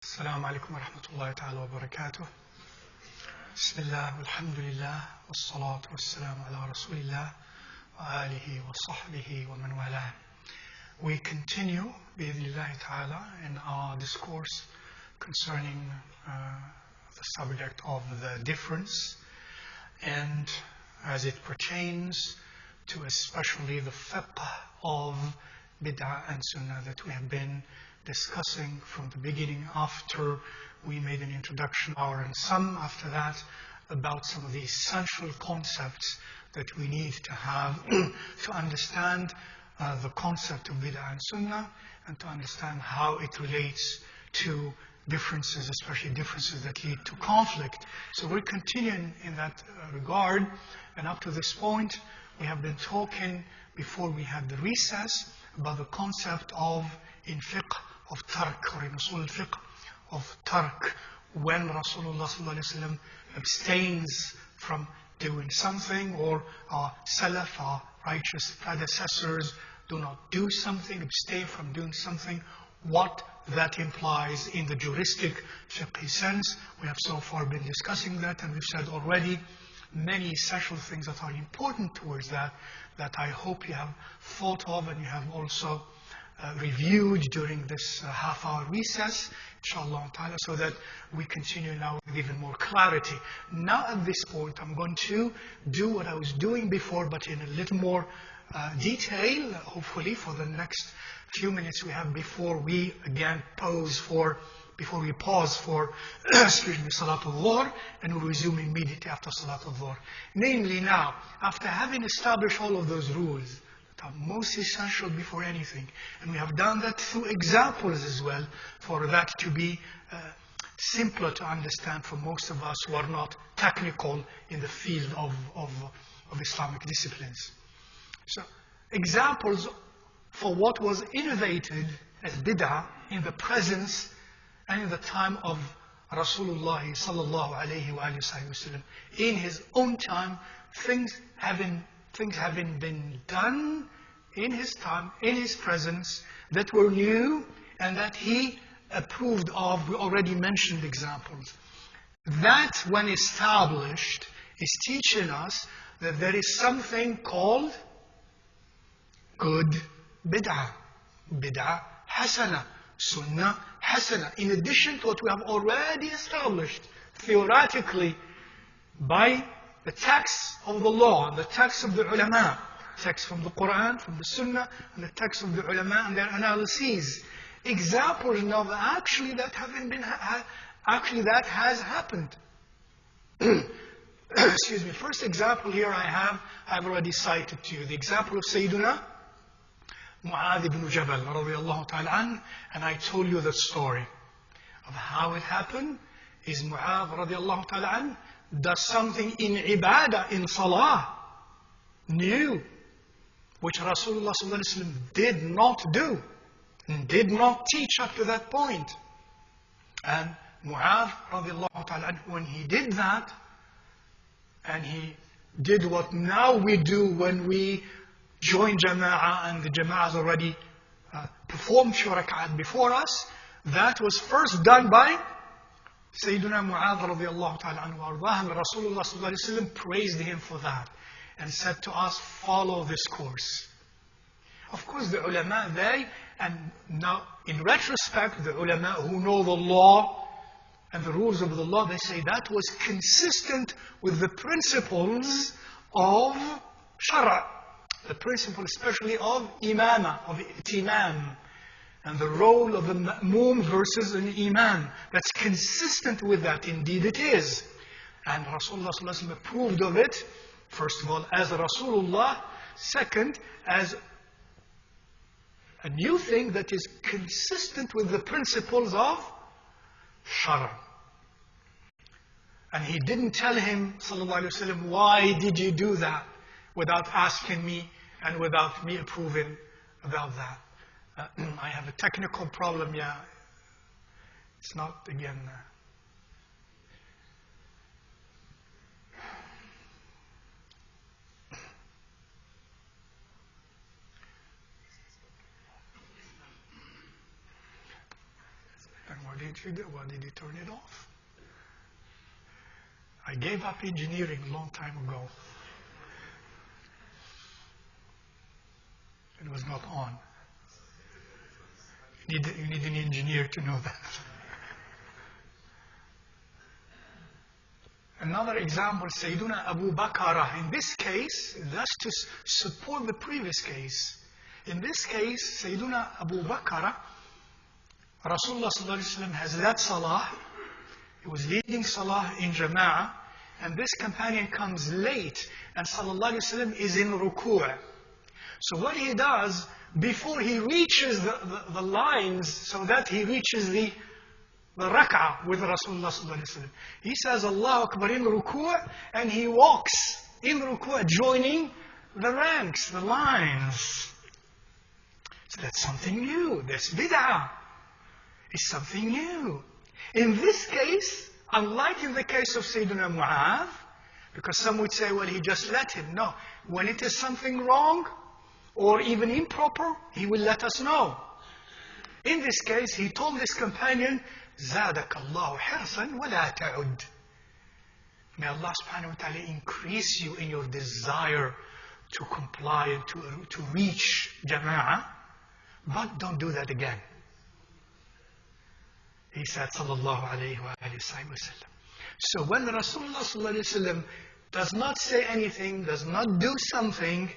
السلام عليكم ورحمة الله تعالى وبركاته. بسم الله والحمد لله والصلاة والسلام على رسول الله وآله وصحبه ومن والاه. We continue بإذن ta'ala in our discourse concerning the subject of the difference, and as it pertains to especially the fiqh of bid'ah and sunnah that we have been discussing from the beginning, after we made an introduction hour and some after that about some of the essential concepts that we need to have to understand the concept of bid'ah and sunnah, and to understand how it relates to differences, especially differences that lead to conflict. So we're continuing in that regard, and up to this point we have been talking, before we had the recess, about the concept of, in fiqh, of tark, or in usul al-fiqh, of tark, when Rasulullah ﷺ abstains from doing something, or our salaf, our righteous predecessors, do not do something, abstain from doing something, what that implies in the juristic fiqh sense. We have so far been discussing that, and we've said already many essential things that are important towards that, that I hope you have thought of and you have also reviewed during this half-hour recess, inshallah ta'ala, so that we continue now with even more clarity. Now at this point I'm going to do what I was doing before, but in a little more detail, hopefully, for the next few minutes we have before we again pause for excuse me, Salatul Dhuhr, and we'll resume immediately after Salatul Dhuhr. Namely now, after having established all of those rules that are most essential before anything, and we have done that through examples as well, for that to be simpler to understand for most of us who are not technical in the field of Islamic disciplines. So, examples for what was innovated as bid'ah in the presence and in the time of Rasulullah sallallahu alayhi wa sallam. In his own time, things having been done in his time, in his presence, that were new and that he approved of. We already mentioned examples. That, when established, is teaching us that there is something called good bid'ah, bid'ah hasana, sunnah hasana, in addition to what we have already established theoretically by the text of the law, the text of the ulama, text from the Quran, from the Sunnah, and the text of the ulama and their analyses. Examples now that actually that has happened. Excuse me. First example here I've already cited to you, the example of Sayyiduna Mu'adh ibn Jabal radiyallahu ta'ala an, and I told you the story of how it happened. Is Mu'adh radiyallahu ta'ala an does something in ibadah, in salah, new, which Rasulullah sallallahu alaihi wasallam did not do, and did not teach up to that point. And Mu'adh radiyallahu ta'ala an, when he did that, and he did what now we do when we join jama'ah, and the jama'ah has already performed few rak'at before us, that was first done by Sayyiduna Mu'adh radiyallahu ta'ala anhu ardah, and Rasulullah sallallahu alayhi wa sallam praised him for that and said to us, follow this course. Of course the ulama, and now in retrospect, the ulama who know the law and the rules of the law, they say that was consistent with the principles of shara', the principle especially of imama, of itimam, and the role of a ma'moom versus an imam. That's consistent with that. Indeed it is. And Rasulullah sallallahu alaihi wasallam approved of it, first of all, as a Rasulullah, second, as a new thing that is consistent with the principles of Shara. And he didn't tell him, sallallahu alaihi wasallam, why did you do that, without asking me and without me approving about that. I have a technical problem, yeah. It's not, again... And we're going what you did? Why did you turn it off? I gave up engineering a long time ago. It was not on. You need an engineer to know that. Another example, Sayyiduna Abu Bakr. In this case, that's to support the previous case. In this case, Sayyiduna Abu Bakr, Rasulullah ﷺ has led Salah. He was leading Salah in Jama'ah. And this companion comes late. And Sallallahu Alaihi Wasallam is in ruku'. So what he does, before he reaches the lines, so that he reaches the rak'ah with Rasulullah sallallahu alaihi wasallam, he says Allahu Akbar in ruku', and he walks in ruku', joining the ranks, the lines. So that's something new. That's bid'ah. It's something new. In this case, unlike in the case of Sayyidina Mu'adh, because some would say, well, he just let him. No. When it is something wrong, or even improper, he will let us know. In this case, he told his companion, زَادَكَ اللَّهُ حِرْصًا وَلَا تَعُدْ. May Allah subhanahu wa ta'ala increase you in your desire to comply and to reach Jama'ah, but don't do that again. He said, sallallahu alayhi wa sallam. So when Rasulullah sallallahu alayhi wa sallam does not say anything, does not do something,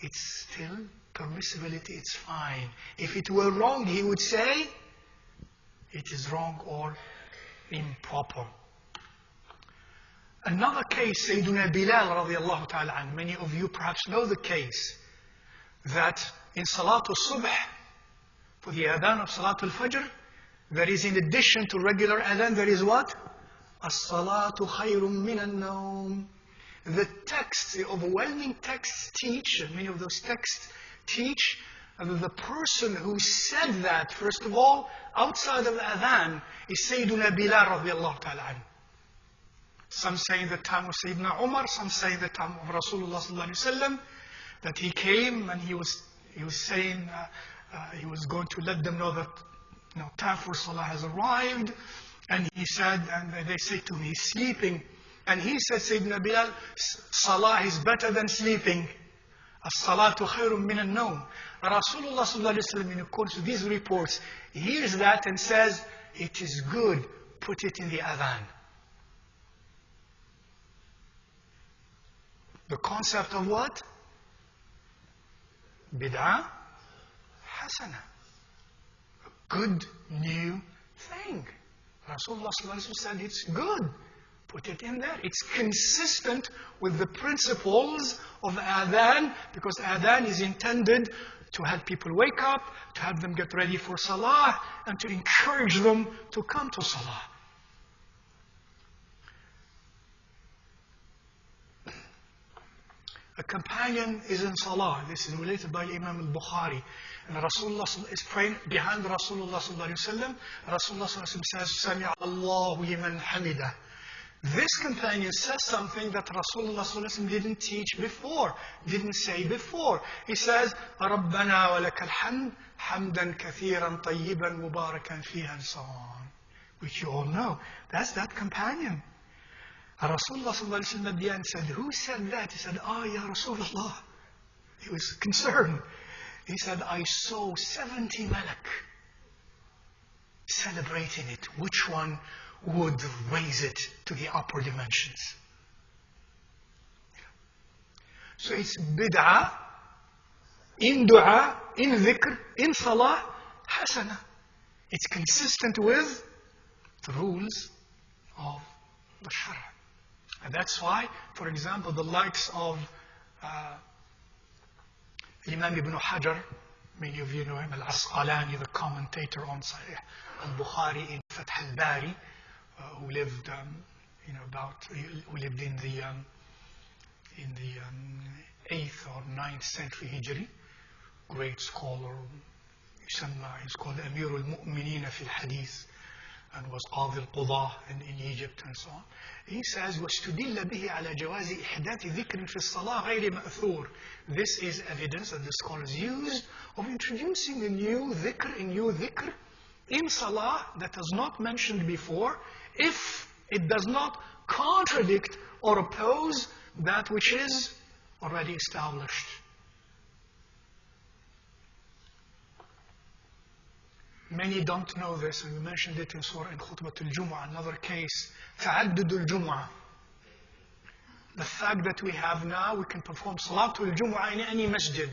it's still permissibility, it's fine. If it were wrong, he would say, it is wrong or improper. Another case, Sayyiduna Bilal radiallahu ta'ala anhu. Many of you perhaps know the case that in Salatul Subh, for the adhan of Salatul Fajr, there is, in addition to regular adhan, there is what? As-salatu khayrun min an-nawm. The texts, the overwhelming texts teach, and many of those texts teach, that the person who said that, first of all, outside of adhan, is Sayyiduna Bilal radiallahu ta'ala anhu. Some say in the time of Sayyidina Umar, some say in the time of Rasulullah sallallahu alaihi wasallam, that he came and he was saying, he was going to let them know that time for Salah has arrived. And he said, and they say to him, he's sleeping. And he said, Sayyidina Bilal, Salah is better than sleeping. As-salatu khayrun min an-nawm. Rasulullah sallallahu alaihi wasallam, in accordance to these reports, hears that and says, it is good, put it in the adhan. The concept of what? Bid'ah hasana. A good new thing. Rasulullah sallallahu alaihi wasallam said it's good. Put it in there. It's consistent with the principles of adhan, because adhan is intended to help people wake up, to help them get ready for salah, and to encourage them to come to salah. A companion is in salah. This is related by Imam al-Bukhari. And Rasulullah is praying behind Rasulullah sallallahu alaihi wasallam. Rasulullah sallallahu alaihi wasallam says, Sami'a Allahu liman hamidah. This companion says something that Rasulullah sallallahu alaihi wasallam didn't teach before, didn't say before. He says, Rabbana wa lakal hamd, hamdan kathiran tayyiban mubarakan fiha, and so on. Which you all know. That's that companion. Rasulullah sallallahu alaihi wasallam at the end said, who said that? He said, Ya Rasulullah. He was concerned. He said, I saw 70 malak celebrating it. Which one would raise it to the upper dimensions? So it's bid'ah, in dua, in dhikr, in salah, hasana. It's consistent with the rules of the shara. And that's why, for example, the likes of Imam Ibn Hajar, many of you know him, Al-Asqalani, the commentator on Sahih al-Bukhari in Fath al-Bari, who lived, who lived in the 8th or 9th century Hijri, great scholar. He's called Amir al-Mu'mineen fi al-Hadith, and was Qadi al-Qudah in Egypt and so on. He says, وَاسْتُدِلَّ بِهِ عَلَى جَوَازِ إِحْدَاثِ ذِكْرٍ فِي الصَّلَاةِ غَيْرِ مَأْثُورٍ. This is evidence that the scholars used of introducing a new dhikr in salah that is not mentioned before if it does not contradict or oppose that which is already established. Many don't know this, and we mentioned it in Surah in Khutbah al-Jumu'ah, another case, Ta'addud al-Jumu'ah. The fact that we have now, we can perform Salatul Jumu'ah in any masjid.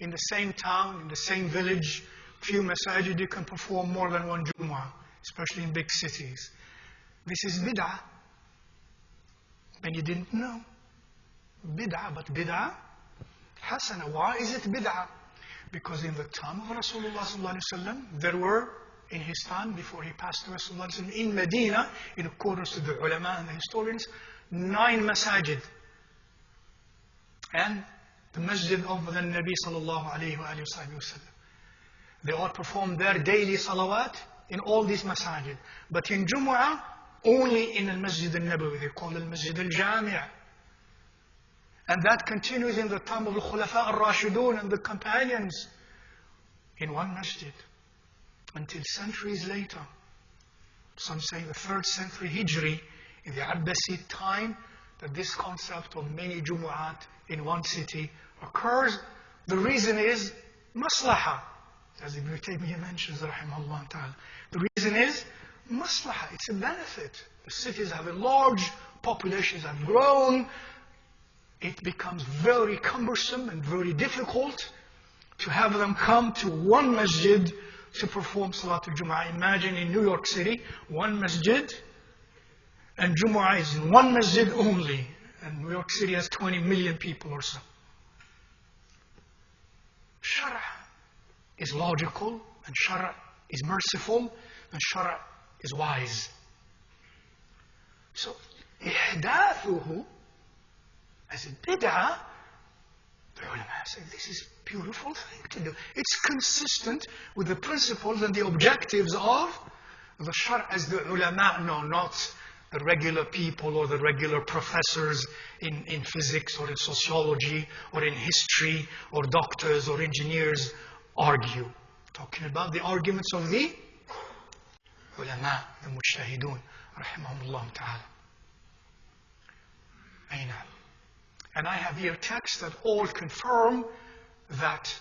In the same town, in the same village, few masajid, you can perform more than one Jumu'ah, especially in big cities. This is bid'ah. Many didn't know. Bid'ah, but bid'ah hasana. Why is it bid'ah? Because in the time of Rasulullah sallallahu alaihi wasallam, there were, in his time, before he passed to Rasulullah sallallahu alaihi wasallam, in Medina, in accordance to the ulama and the historians, 9 masajid. And the masjid of the Nabi sallallahu alayhi wa sallam. They all perform their daily salawat in all these masajid. But in Jumu'ah, only in the Masjid al-Nabawi. They call it Masjid al-Jami'. And that continues in the time of the Khulafa al-Rashidun and the companions in one masjid. Until centuries later. Some say the 3rd century Hijri, in the Abbasid time, that this concept of many Jumu'at in one city occurs. The reason is maslaha, as Ibn Taymiyyah mentions, rahimahullah ta'ala. The reason is maslaha, it's a benefit. The cities have a large, populations have grown. It becomes very cumbersome and very difficult to have them come to one masjid to perform Salatul Jumu'ah. Imagine in New York City, one masjid, and Jumu'ah is in one masjid only. And New York City has 20 million people or so. Shara is logical, and Shara is merciful, and Shara is wise. So, ihdathuhu, as a bid'ah, the ulama say this is a beautiful thing to do. It's consistent with the principles and the objectives of the Shara, as the ulama know, not the regular people or the regular professors in physics or in sociology or in history or doctors or engineers argue. Talking about the arguments of the ulama, the mujtahidun, rahimahumullah ta'ala. Aina. And I have here texts that all confirm that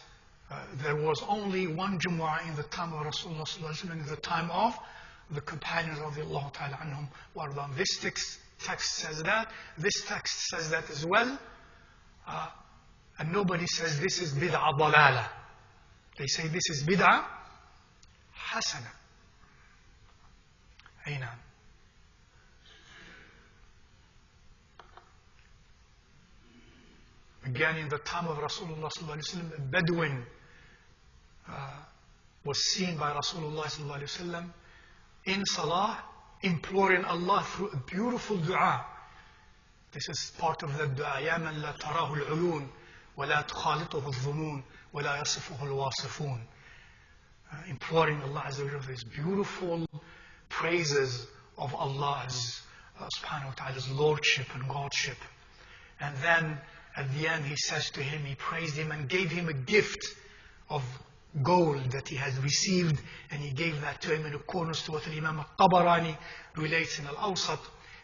there was only one Jumu'ah in the time of Rasulullah sallallahu alaihi wasallam, in the time of the companions of Allah ta'ala anhum warḍahum. This text says that. This text says that as well. And nobody says this is bid'ah dalala. They say this is bid'ah hasana. Aina. Again, in the time of Rasulullah sallallahu alaihi wasallam, a Bedouin was seen by Rasulullah sallallahu alaihi wasallam in salah, imploring Allah through a beautiful dua. This is part of the dua. يَا مَنْ لَا تَرَاهُ الْعُيُونَ وَلَا تُخَالِطُهُ الظُّنُونَ وَلَا يَصِفُهُ الْوَاصِفُونَ. Imploring Allah Azza wa Jalla these beautiful praises of Allah's subhanahu wa ta'ala's lordship and godship. And then at the end he says to him, he praised him and gave him a gift of gold that he had received, and he gave that to him in accordance to what Imam al-Tabarani relates in Al-Awsat.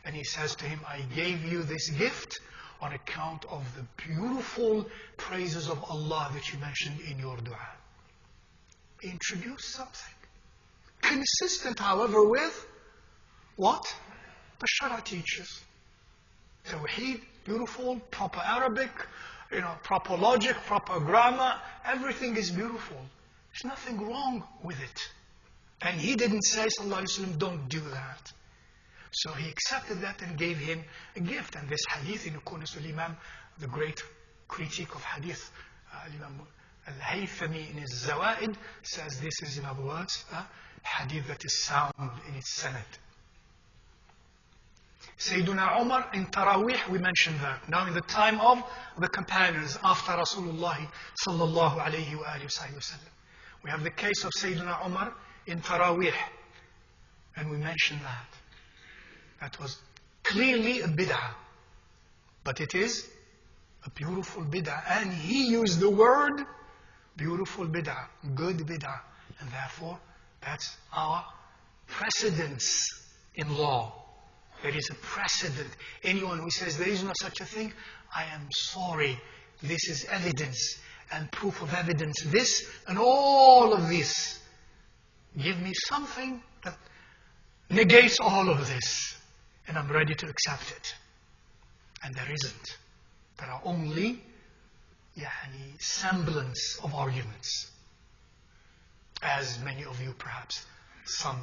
And he says to him, I gave you this gift on account of the beautiful praises of Allah that you mentioned in your dua. Introduce something consistent, however, with what the Shara teaches. Tawheed, beautiful, proper Arabic, proper logic, proper grammar, everything is beautiful. There's nothing wrong with it. And he didn't say, sallallahu alaihi wasallam, don't do that. So he accepted that and gave him a gift. And this hadith, in accordance with Imam, the great critique of hadith, Imam Al-Haythami in his Zawaid, says this is, in other words, a hadith that is sound in its sanad. Sayyiduna Umar in Taraweeh, we mentioned that. Now in the time of the companions after Rasulullah sallallahu alayhi wa sallam. We have the case of Sayyiduna Umar in Taraweeh. And we mentioned that. That was clearly a bid'ah. But it is a beautiful bid'ah. And he used the word beautiful bid'ah, good bid'ah. And therefore, That's our precedence in law. There is a precedent. Anyone who says there is no such a thing, I am sorry. This is evidence and proof of evidence. This and all of this. Give me something that negates all of this, and I'm ready to accept it. And there isn't. There are only semblance of arguments. As many of you, perhaps some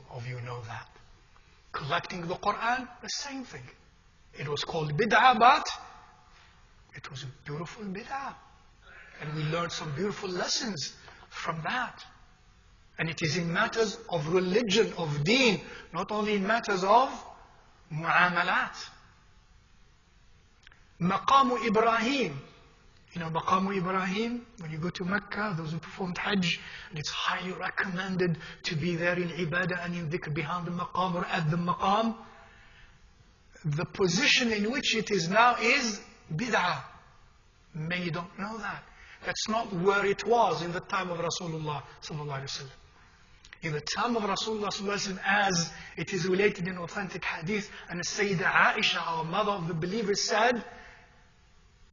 of you know that. Collecting the Quran, the same thing. It was called bid'ah, but it was a beautiful bid'ah. And we learned some beautiful lessons from that. And it is in matters of religion, of deen, not only in matters of mu'amalat. Maqamu Ibrahim. You know, Maqamu Ibrahim, when you go to Mecca, those who performed Hajj, and it's highly recommended to be there in ibadah and in dhikr behind the maqam or at the maqam. The position in which it is now is bid'ah. Many don't know that. That's not where it was in the time of Rasulullah sallallahu alaihi wasallam. In the time of Rasulullah sallallahu alaihi wasallam, as it is related in authentic hadith, and Sayyidah Aisha, our mother of the believers, said,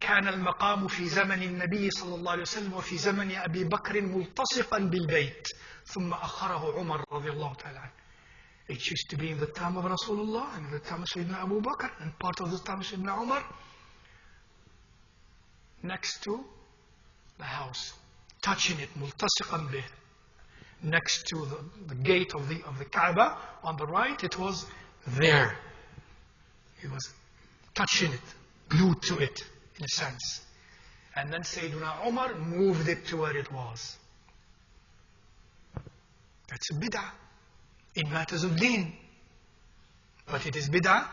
كان المقام في زمن النبي صلى الله عليه وسلم وفي زمن أبي بكر ملتصقا بالبيت ثم أخره عمر رضي الله تعالى عنه. It used to be in the time of Rasulullah and in the time of Sayyidina Abu Bakr and part of the time of Sayyidina Umar, next to the house, touching it, ملتصقا به, next to the gate of the Kaaba on the right. It was there. He was touching it, glued to it, in a sense. And then Sayyidina Umar moved it to where it was. That's a bid'ah in matters of deen. But it is bid'ah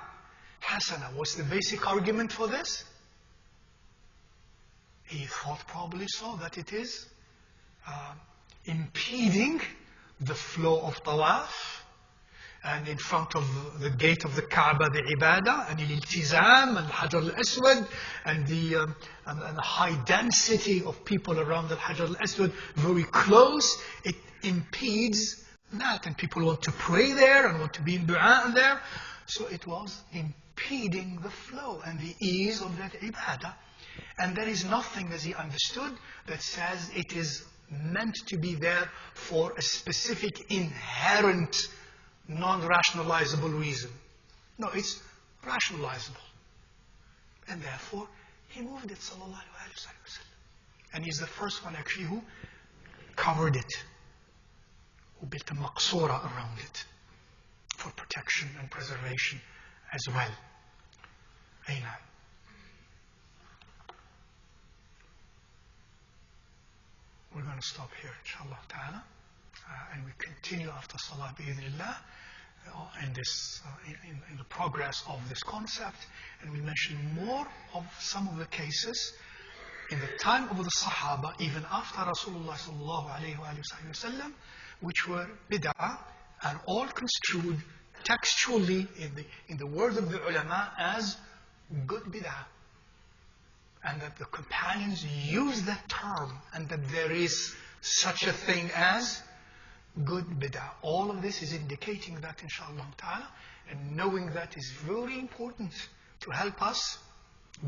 hasana. What's the basic argument for this? He thought probably so that it is impeding the flow of tawaf, and in front of the gate of the Kaaba, the ibadah, and al-iltizam, and Hajar al-Aswad, and the high density of people around the Hajar al-Aswad, very close. It impedes that, and people want to pray there and want to be in dua there. So it was impeding the flow and the ease of that ibadah. And there is nothing, as he understood, that says it is meant to be there for a specific inherent non-rationalizable reason. No, it's rationalizable. And therefore, he moved it, sallallahu alayhi wa sallam. And he's the first one actually who covered it, who built a maqsura around it for protection and preservation as well. Amen. We're going to stop here, inshallah ta'ala. And we continue after Salah bi'idhnillah in the progress of this concept. And we'll mention more of some of the cases in the time of the Sahaba, even after Rasulullah sallallahu alayhi wa sallam, which were bid'ah and all construed textually in the words of the ulama as good bid'ah. And that the companions use that term, and that there is such a thing as good bid'ah. All of this is indicating that, inshallah ta'ala, and knowing that is very important to help us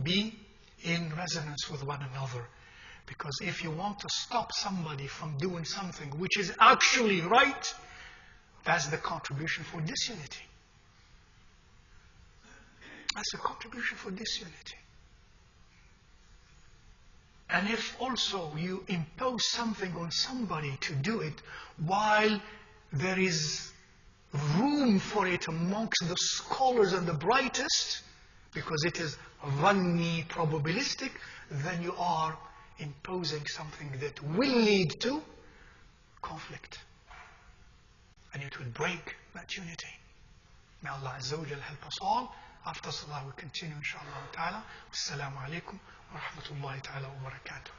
be in resonance with one another. Because if you want to stop somebody from doing something which is actually right, that's the contribution for disunity. That's the contribution for disunity. And if also you impose something on somebody to do it while there is room for it amongst the scholars and the brightest, because it is dhanni, probabilistic, then you are imposing something that will lead to conflict. And it will break that unity. May Allah Azza wa Jal help us all. After Salah we continue, inshallah ta'ala. Wassalamu alaikum wa rahmatullahi ta'ala wa barakatuh.